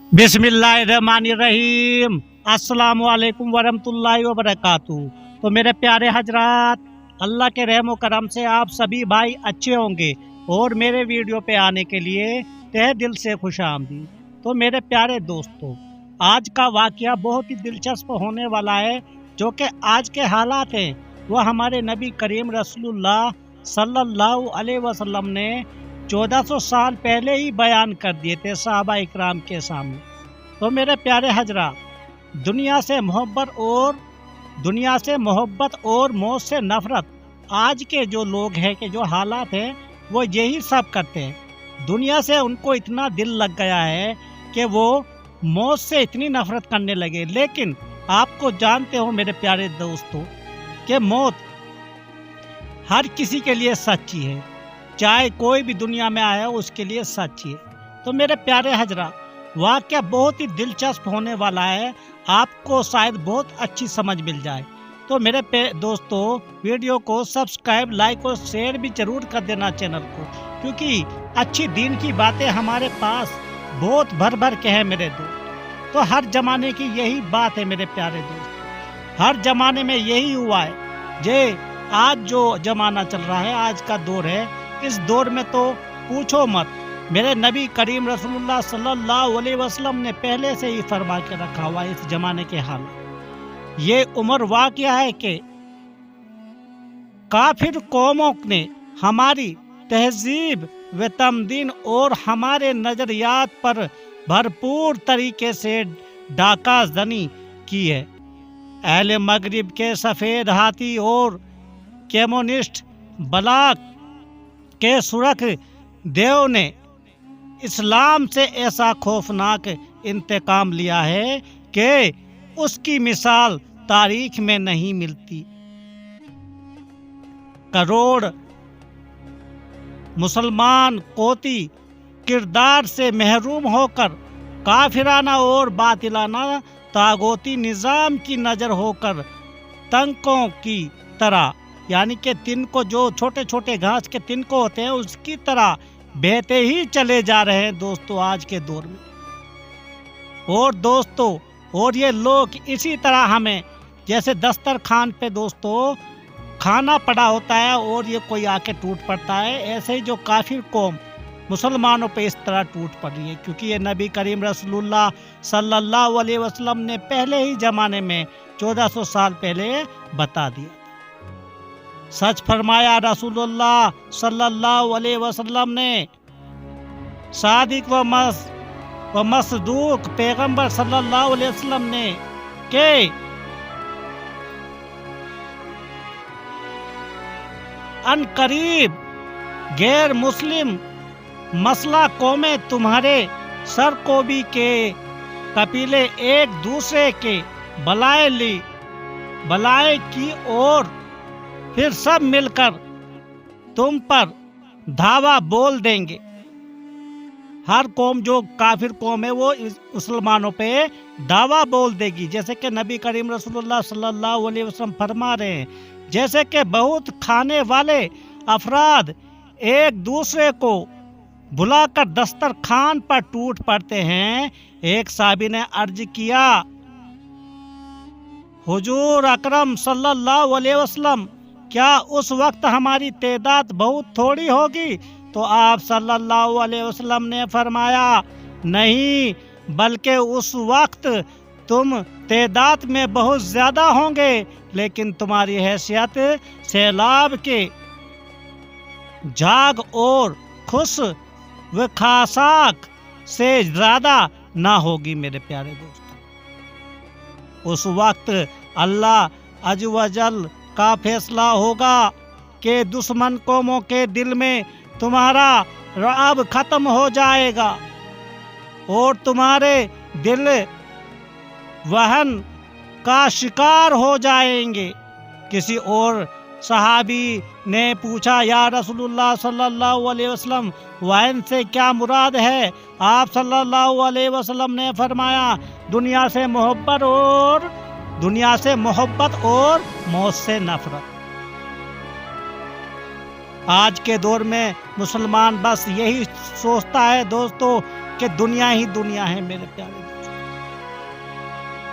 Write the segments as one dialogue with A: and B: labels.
A: बिस्मिल्लाहिर्रहमानिर्रहीम। अस्सलाम वालेकुम वरहमतुल्लाहि वबरकातुहू। तो मेरे प्यारे हजरात, अल्लाह के रहम करम से आप सभी भाई अच्छे होंगे और मेरे वीडियो पे आने के लिए तहे दिल से खुश आमदीद। तो मेरे प्यारे दोस्तों, आज का वाकया बहुत ही दिलचस्प होने वाला है। जो कि आज के हालात हैं वो हमारे नबी करीम रसूलुल्लाह सल्लल्लाहु अलैहि वसल्लम ने 1400 साल पहले ही बयान कर दिए थे सहाबा इकराम के सामने। तो मेरे प्यारे हजरा, दुनिया से मोहब्बत और मौत से नफरत आज के जो लोग हैं कि जो हालात हैं वो यही सब करते हैं। दुनिया से उनको इतना दिल लग गया है कि वो मौत से इतनी नफरत करने लगे। लेकिन आपको जानते हो मेरे प्यारे दोस्तों कि मौत हर किसी के लिए सच्ची है, चाहे कोई भी दुनिया में आया हो उसके लिए सच्ची है। तो मेरे प्यारे हजरा, वाकया बहुत ही दिलचस्प होने वाला है, आपको शायद बहुत अच्छी समझ मिल जाए। तो मेरे दोस्तों, वीडियो को सब्सक्राइब, लाइक और शेयर भी जरूर कर देना चैनल को, क्योंकि अच्छी दीन की बातें हमारे पास बहुत भर भर के हैं मेरे दोस्त। तो हर जमाने की यही बात है मेरे प्यारे दोस्त, हर जमाने में यही हुआ है। आज जो जमाना चल रहा है, आज का दौर है, इस दौर में तो पूछो मत। मेरे नबी करीम रसूलुल्लाह सल्लल्लाहु अलैहि वसल्लम ने पहले से ही फरमा के रखा हुआ इस जमाने के हाल। ये उम्र वाकया है कि काफिर कौमों ने हमारी तहजीब व तमदीन और हमारे नजरियात पर भरपूर तरीके से डाका जनी की है। अहले मगरिब के सफ़ेद हाथी और कम्युनिस्ट ब्लॉक के सुरख देव ने इस्लाम से ऐसा खौफनाक इंतकाम लिया है कि उसकी मिसाल तारीख में नहीं मिलती। करोड़ मुसलमान कोती किरदार से महरूम होकर काफिराना और बातिलाना तागोती निज़ाम की नज़र होकर तंकों की तरह, यानी कि तिनको जो छोटे छोटे घास के तिनको होते हैं उसकी तरह बहते ही चले जा रहे हैं दोस्तों आज के दौर में। और दोस्तों, और ये लोग इसी तरह हमें जैसे दस्तरखान पे दोस्तों खाना पड़ा होता है और ये कोई आके टूट पड़ता है, ऐसे ही जो काफिर कौम मुसलमानों पे इस तरह टूट पड़ी है, क्योंकि ये नबी करीम रसूलुल्लाह सल्लल्लाहु अलैहि वसल्लम ने पहले ही ज़माने में 1400 साल पहले बता दिया। सच फरमाया रसूलुल्लाह सल्लल्लाहु अलैहि वसल्लम ने। सादिक व मसदूक पैगंबर सल्लल्लाहु अलैहि वसल्लम ने के अनकरीब गैर मुस्लिम मसला कौमें तुम्हारे सरकोबी के कपीले एक दूसरे के बलाए की और फिर सब मिलकर तुम पर धावा बोल देंगे। हर कौम जो काफिर कौम है वो मुसलमानों पे दावा बोल देगी। जैसे कि नबी करीम रसूलुल्लाह सल्लल्लाहु अलैहि वसल्लम फरमा रहे हैं, जैसे कि बहुत खाने वाले अफराद एक दूसरे को बुलाकर दस्तरखान पर टूट पड़ते हैं। एक साहबी ने अर्ज किया, हुजूर अकरम सल्लल्लाहु अलैहि वसल्लम, क्या उस वक्त हमारी तादाद बहुत थोड़ी होगी? तो आप सल्लल्लाहु अलैहि वसल्लम ने फरमाया, नहीं, बल्कि उस वक्त तुम तादाद में बहुत ज़्यादा होंगे, लेकिन तुम्हारी हैसियत सैलाब के झाग और खुश व खासाक से ज़्यादा ना होगी। मेरे प्यारे दोस्तों, उस वक्त अल्लाह अज़ व जल का फैसला होगा कि दुश्मन कौमों के दिल में तुम्हारा रअब खत्म हो जाएगा और तुम्हारे दिल वहन का शिकार हो जाएंगे। किसी और सहाबी ने पूछा, या रसूलुल्लाह सल्लल्लाहु अलैहि वसल्लम, वहन से क्या मुराद है? आप सल्लल्लाहु अलैहि वसल्लम ने फरमाया, दुनिया से मोहब्बत और मौत से नफरत। آج کے دور میں مسلمان بس یہی سوچتا ہے دوستو کہ دنیا ہی دنیا ہے میرے پیارے دوستو،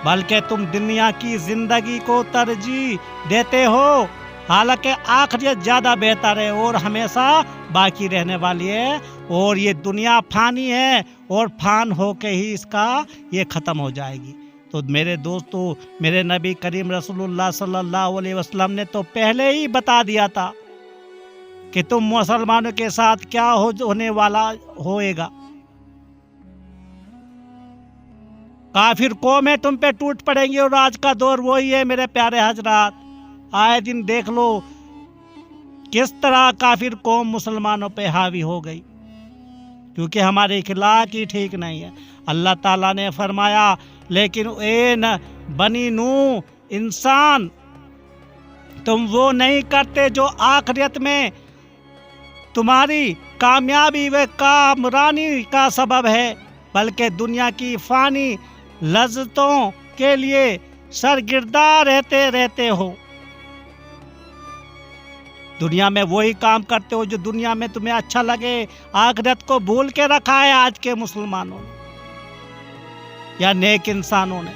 A: بلکہ تم دنیا کی زندگی کو ترجیح دیتے ہو، حالانکہ آخرت زیادہ بہتر ہے اور ہمیشہ باقی رہنے والی ہے، اور یہ دنیا فانی ہے اور فان ہو کے ہی اس کا یہ ختم ہو جائے گی۔ تو میرے دوستو، میرے نبی کریم رسول اللہ صلی اللہ علیہ وسلم نے تو پہلے ہی بتا دیا تھا کہ تم مسلمانوں کے ساتھ کیا ہونے والا ہوئے گا۔ کافر قومیں تم پہ ٹوٹ پڑیں گی، اور آج کا دور وہی ہے میرے پیارے حضرات۔ آئے دن دیکھ لو کس طرح کافر قوم مسلمانوں پہ حاوی ہو گئی، کیونکہ ہمارے اخلاق ہی ٹھیک نہیں ہے۔ اللہ تعالیٰ نے فرمایا لیکن اے بنی نوح انسان، تم وہ نہیں کرتے جو آخرت میں تمہاری کامیابی و کامرانی کا سبب ہے، بلکہ دنیا کی فانی لذتوں کے لیے سرگرداں رہتے ہو۔ دنیا میں وہی کام کرتے ہو جو دنیا میں تمہیں اچھا لگے، آخرت کو بھول کے رکھا ہے آج کے مسلمانوں نے یا نیک انسانوں نے۔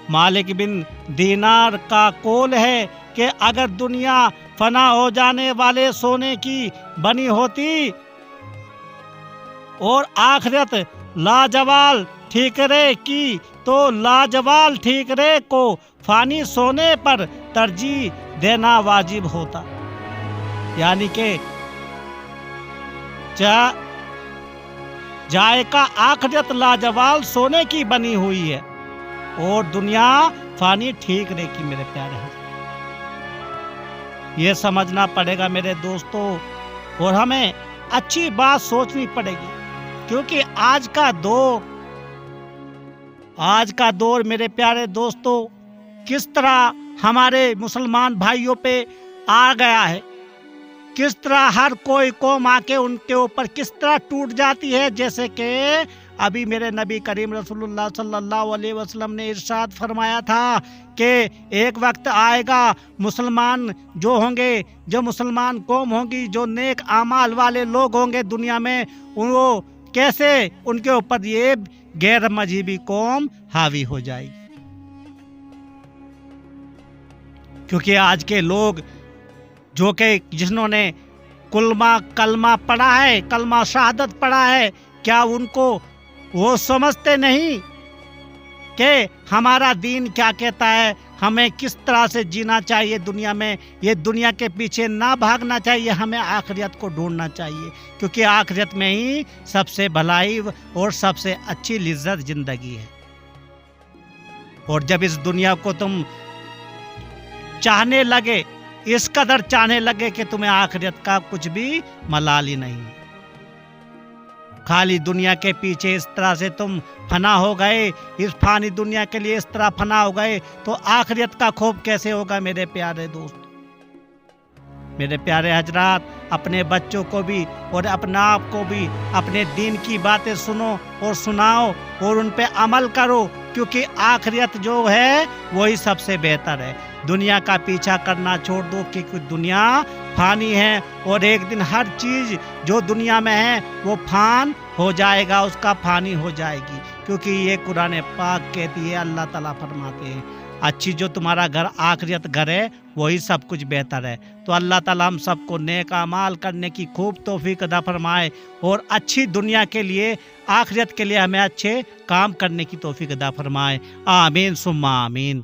A: مالک بن دینار کا قول ہے کہ اگر دنیا فنا ہو جانے والے سونے کی بنی ہوتی اور آخرت لاجوال ٹھیکرے کی، تو لاجوال ٹھیکرے کو فانی سونے پر ترجیح دینا واجب ہوتا، یعنی کہ جائے کا آخرت لاجوال سونے کی بنی ہوئی ہے اور دنیا فانی ٹھیکرے کی میرے پیارے ہیں۔ یہ سمجھنا پڑے گا میرے دوستو، اور ہمیں اچھی بات سوچنی پڑے گی، کیونکہ آج کا دور میرے پیارے دوستو کس طرح ہمارے مسلمان بھائیوں پہ آ گیا ہے، کس طرح ہر کوئی قوم آ کے ان کے اوپر کس طرح ٹوٹ جاتی ہے۔ جیسے کہ ابھی میرے نبی کریم رسول اللہ صلی اللہ علیہ وسلم نے ارشاد فرمایا تھا کہ ایک وقت آئے گا مسلمان جو ہوں گے، جو مسلمان قوم ہوگی، جو نیک اعمال والے لوگ ہوں گے دنیا میں، وہ کیسے ان کے اوپر یہ غیر مذہبی قوم حاوی ہو جائے گی۔ کیونکہ آج کے لوگ جو کہ جنہوں نے کلمہ پڑھا ہے، کلمہ شہادت پڑھا ہے، کیا ان کو وہ سمجھتے نہیں کہ ہمارا دین کیا کہتا ہے، ہمیں کس طرح سے جینا چاہیے دنیا میں، یہ دنیا کے پیچھے نہ بھاگنا چاہیے، ہمیں آخرت کو ڈھونڈنا چاہیے، کیونکہ آخرت میں ہی سب سے بھلائی اور سب سے اچھی لذت زندگی ہے۔ اور جب اس دنیا کو تم چاہنے لگے، اس قدر چاہنے لگے کہ تمہیں آخرت کا کچھ بھی ملال ہی نہیں، خالی دنیا کے پیچھے اس طرح سے تم فنا ہو گئے، اس فانی دنیا کے لیے اس طرح فنا ہو گئے، تو آخرت کا خوف کیسے ہوگا میرے پیارے دوست؟ میرے پیارے حضرات، اپنے بچوں کو بھی اور اپنے آپ کو بھی اپنے دین کی باتیں سنو اور سناؤ اور ان پہ عمل کرو، کیونکہ آخرت جو ہے وہی سب سے بہتر ہے۔ دنیا کا پیچھا کرنا چھوڑ دو، کیونکہ دنیا فانی ہے اور ایک دن ہر چیز جو دنیا میں ہے وہ فان ہو جائے گا، اس کا فانی ہو جائے گی، کیونکہ یہ قرآن پاک کہتی ہے، اللہ تعالیٰ فرماتے ہیں اچھی جو تمہارا گھر آخرت گھر ہے وہی سب کچھ بہتر ہے۔ تو اللہ تعالیٰ ہم سب کو نیک اعمال کرنے کی خوب توفیق عطا فرمائے اور اچھی دنیا کے لیے، آخرت کے لیے ہمیں اچھے کام کرنے کی توفیق عطا فرمائے۔ آمین ثم آمین۔